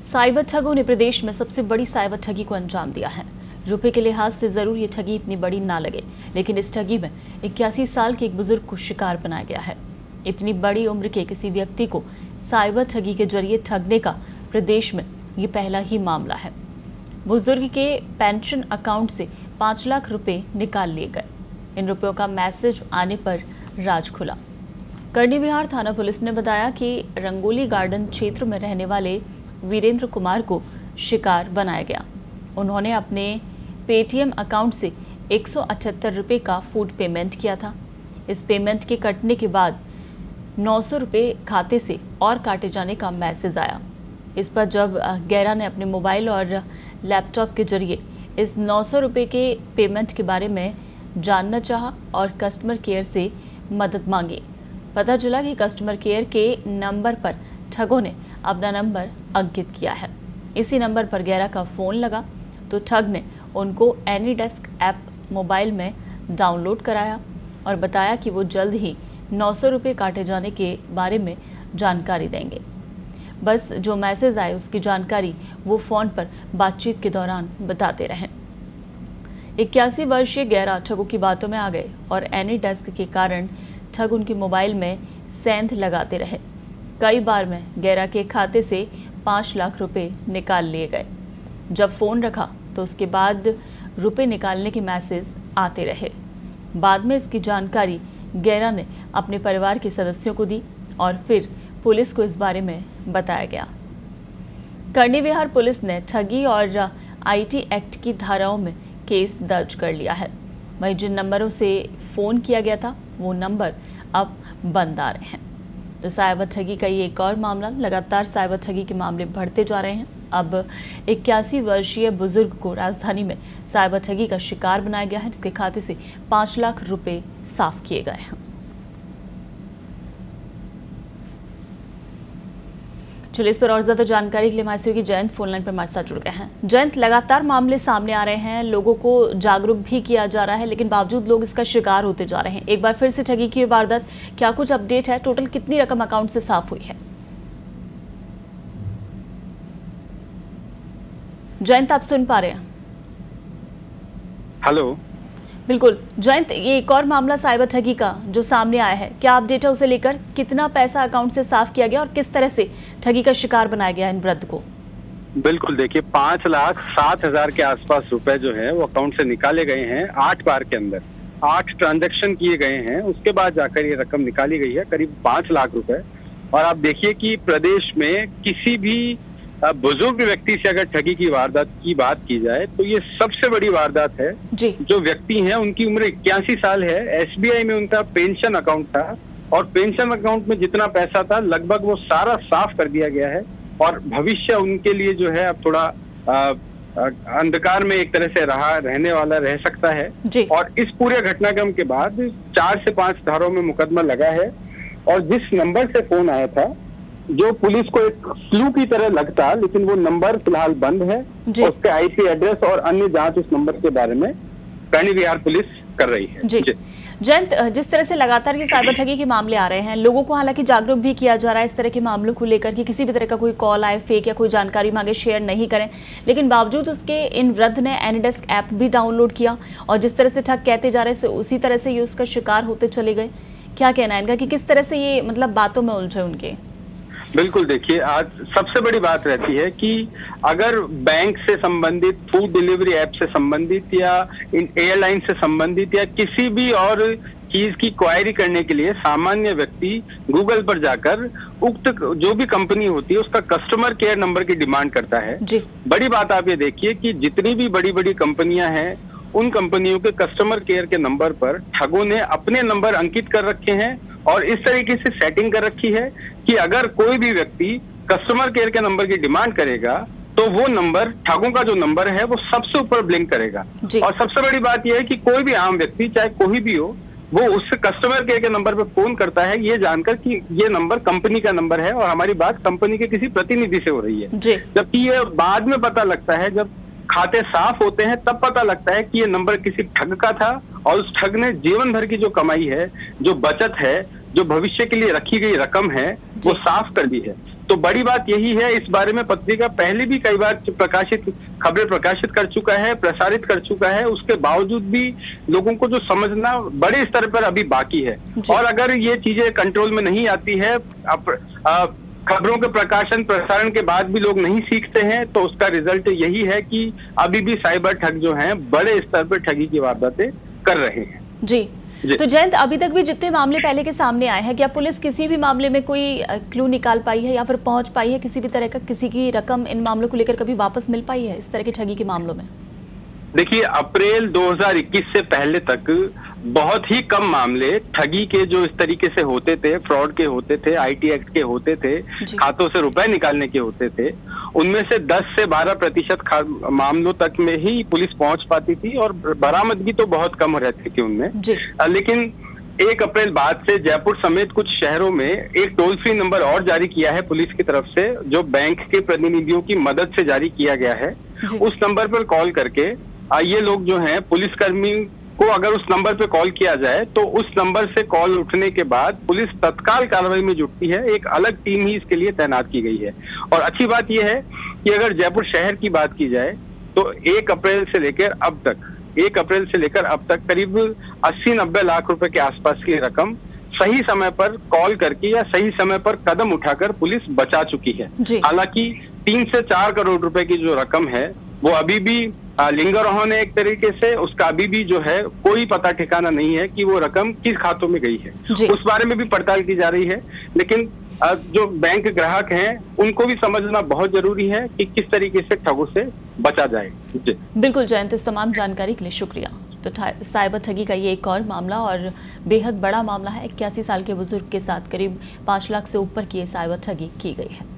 Cyber ठगों ने प्रदेश में सबसे बड़ी साइबर ठगी को अंजाम दिया है। रुपए के लिहाज से जरूर ये ठगी इतनी बड़ी ना लगे, लेकिन इस ठगी में 81 साल के एक बुजुर्ग को शिकार बनाया गया है। इतनी बड़ी उम्र के किसी व्यक्ति को साइबर ठगी के जरिए ठगने का प्रदेश में ये पहला ही मामला है। बुजुर्ग के पेंशन अकाउंट से 5 लाख रुपए निकाल लिए गए। इन रुपयों का मैसेज आने पर राज खुला। करनी विहार थाना पुलिस ने बताया कि रंगोली गार्डन क्षेत्र में रहने वाले वीरेंद्र कुमार को शिकार बनाया गया। उन्होंने अपने पेटीएम अकाउंट से 178 रुपये का फूड पेमेंट किया था। इस पेमेंट के कटने के बाद 900 रुपये खाते से और काटे जाने का मैसेज आया। इस पर जब गैरा ने अपने मोबाइल और लैपटॉप के जरिए इस 900 रुपये के पेमेंट के बारे में जानना चाहा और कस्टमर केयर से मदद मांगी। पता चला कि कस्टमर केयर के नंबर पर ठगों ने अपना नंबर अंकित किया है। इसी नंबर पर गैरा का फ़ोन लगा तो ठग ने उनको एनीडेस्क ऐप मोबाइल में डाउनलोड कराया और बताया कि वो जल्द ही 900 रुपये काटे जाने के बारे में जानकारी देंगे। बस जो मैसेज आए उसकी जानकारी वो फ़ोन पर बातचीत के दौरान बताते रहे। 81 वर्षीय गैरा ठगों की बातों में आ गए और एनीडेस्क के कारण ठग उनके मोबाइल में सेंध लगाते रहे। कई बार में गैरा के खाते से 5 लाख रुपए निकाल लिए गए। जब फ़ोन रखा तो उसके बाद रुपए निकालने के मैसेज आते रहे। बाद में इसकी जानकारी गैरा ने अपने परिवार के सदस्यों को दी और फिर पुलिस को इस बारे में बताया गया। करनी विहार पुलिस ने ठगी और आईटी एक्ट की धाराओं में केस दर्ज कर लिया है। वहीं जिन नंबरों से फ़ोन किया गया था वो नंबर अब बंद आ रहे हैं। तो साइबर ठगी का ये एक और मामला, लगातार साइबर ठगी के मामले बढ़ते जा रहे हैं। अब 81 वर्षीय बुजुर्ग को राजधानी में साइबर ठगी का शिकार बनाया गया है, जिसके खाते से 5 लाख रुपए साफ किए गए हैं। चलिए इस पर और ज्यादा जानकारी के लिए हमारे सहयोगी जयंत फोन लाइन पर हमारे साथ जुड़ गए हैं। जयंत, लगातार मामले सामने आ रहे हैं, लोगों को जागरूक भी किया जा रहा है, लेकिन बावजूद लोग इसका शिकार होते जा रहे हैं। एक बार फिर से ठगी की वारदात, क्या कुछ अपडेट है? टोटल कितनी रकम अकाउंट से साफ हुई है? जयंत, आप सुन पा रहे हैं? हेलो। बिल्कुल जयंत, ये एक और मामला साइबर ठगी का जो सामने आया है, क्या अपडेट है उसे लेकर? कितना पैसा अकाउंट से साफ किया गया और किस तरह से ठगी का शिकार बनाया गया इन वृद्ध को? बिल्कुल, देखिए 5,07,000 के आसपास रुपए जो है वो अकाउंट से निकाले गए हैं। 8 बार के अंदर 8 ट्रांजैक्शन किए गए हैं। उसके बाद जाकर ये रकम निकाली गई है, करीब 5 लाख रुपए। और आप देखिए कि प्रदेश में किसी भी बुजुर्ग व्यक्ति से अगर ठगी की वारदात की बात की जाए तो ये सबसे बड़ी वारदात है जी। जो व्यक्ति हैं उनकी उम्र 81 साल है। एसबीआई में उनका पेंशन अकाउंट था और पेंशन अकाउंट में जितना पैसा था लगभग वो सारा साफ कर दिया गया है और भविष्य उनके लिए जो है अब थोड़ा अंधकार में एक तरह से रहने वाला रह सकता है जी। और इस पूरे घटनाक्रम के बाद 4 से 5 धाराओं में मुकदमा लगा है। और जिस नंबर से फोन आया था, जो पुलिस को एक क्लू की तरह लगता, लेकिन वो नंबर फिलहाल बंद है। उसके आईपी एड्रेस और अन्य जांच उस नंबर के बारे में करनी विहार पुलिस कर रही है। जी। जयंत, जिस तरह से लगातार ये साइबर ठगी के मामले आ रहे हैं, लोगों को हालांकि जागरूक भी किया जा रहा है इस तरह के मामलों को लेकर कि किसी भी तरह का कोई कॉल आए फेक या कोई जानकारी मांगे शेयर नहीं करें, लेकिन बावजूद उसके इन वृद्ध ने एनीडेस्क ऐप भी डाउनलोड किया और जिस तरह से ठग कहते जा रहे हैं उसी तरह से ये उसका शिकार होते चले गए। क्या कहना है इनका कि किस तरह से ये मतलब बातों में उलझे उनके? बिल्कुल, देखिए आज सबसे बड़ी बात रहती है कि अगर बैंक से संबंधित, फूड डिलीवरी ऐप से संबंधित या एयरलाइन से संबंधित या किसी भी और चीज की क्वायरी करने के लिए सामान्य व्यक्ति गूगल पर जाकर उक्त जो भी कंपनी होती है उसका कस्टमर केयर नंबर की डिमांड करता है जी। बड़ी बात आप ये देखिए कि जितनी भी बड़ी बड़ी कंपनियां हैं उन कंपनियों के कस्टमर केयर के नंबर पर ठगों ने अपने नंबर अंकित कर रखे हैं और इस तरीके से सेटिंग कर रखी है कि अगर कोई भी व्यक्ति कस्टमर केयर के नंबर की डिमांड करेगा तो वो नंबर, ठगों का जो नंबर है, वो सबसे ऊपर ब्लिंक करेगा। और सबसे बड़ी बात यह है कि कोई भी आम व्यक्ति, चाहे कोई भी हो, वो उस कस्टमर केयर के नंबर पे फोन करता है ये जानकर कि ये नंबर कंपनी का नंबर है और हमारी बात कंपनी के किसी प्रतिनिधि से हो रही है। जबकि ये बाद में पता लगता है, जब खाते साफ होते हैं तब पता लगता है कि ये नंबर किसी ठग का था और उस ठग ने जीवन भर की जो कमाई है, जो बचत है, जो भविष्य के लिए रखी गई रकम है वो साफ कर दी है। तो बड़ी बात यही है, इस बारे में पत्रिका पहले भी कई बार खबरें प्रकाशित कर चुका है, प्रसारित कर चुका है, उसके बावजूद भी लोगों को जो समझना बड़े स्तर पर अभी बाकी है। और अगर ये चीजें कंट्रोल में नहीं आती है, खबरों के प्रसारण के बाद भी लोग नहीं सीखते हैं, तो उसका रिजल्ट यही है कि अभी भी साइबर ठग जो हैं बड़े स्तर पर ठगी की वारदातें कर रहे हैं। जी। तो जयंत, अभी तक भी जितने मामले पहले के सामने आए हैं, क्या पुलिस किसी भी मामले में कोई क्लू निकाल पाई है या फिर पहुंच पाई है किसी भी तरह का, किसी की रकम इन मामलों को लेकर कभी वापस मिल पाई है इस तरह के ठगी के मामलों में? देखिए, अप्रैल 2021 से पहले तक बहुत ही कम मामले ठगी के जो इस तरीके से होते थे, फ्रॉड के होते थे, आईटी एक्ट के होते थे, खातों से रुपए निकालने के होते थे। उनमें से 10 से 12% मामलों तक में ही पुलिस पहुंच पाती थी और बरामदगी तो बहुत कम रहती थी उनमें। लेकिन 1 अप्रैल बाद से जयपुर समेत कुछ शहरों में एक टोल फ्री नंबर और जारी किया है पुलिस की तरफ से, जो बैंक के प्रतिनिधियों की मदद से जारी किया गया है। उस नंबर पर कॉल करके ये लोग जो हैं, पुलिसकर्मी को अगर उस नंबर पे कॉल किया जाए तो उस नंबर से कॉल उठने के बाद पुलिस तत्काल कार्रवाई में जुटती है। एक अलग टीम ही इसके लिए तैनात की गई है। और अच्छी बात यह है कि अगर जयपुर शहर की बात की जाए तो 1 अप्रैल से लेकर अब तक करीब 80-90 लाख रुपए के आसपास की रकम सही समय पर कॉल करके या सही समय पर कदम उठाकर पुलिस बचा चुकी है। हालांकि 3 से 4 करोड़ रुपए की जो रकम है वो अभी भी लिंगर होने एक तरीके से उसका अभी भी जो है कोई पता ठिकाना नहीं है कि वो रकम किस खातों में गई है। उस बारे में भी पड़ताल की जा रही है। लेकिन जो बैंक ग्राहक हैं उनको भी समझना बहुत जरूरी है कि किस तरीके से ठगों से बचा जाए। बिल्कुल जयंत, इस तमाम जानकारी के लिए शुक्रिया। तो साइबर ठगी का ये एक और मामला और बेहद बड़ा मामला है। 81 साल के बुजुर्ग के साथ करीब 5 लाख से ऊपर की साइबर ठगी की गई है।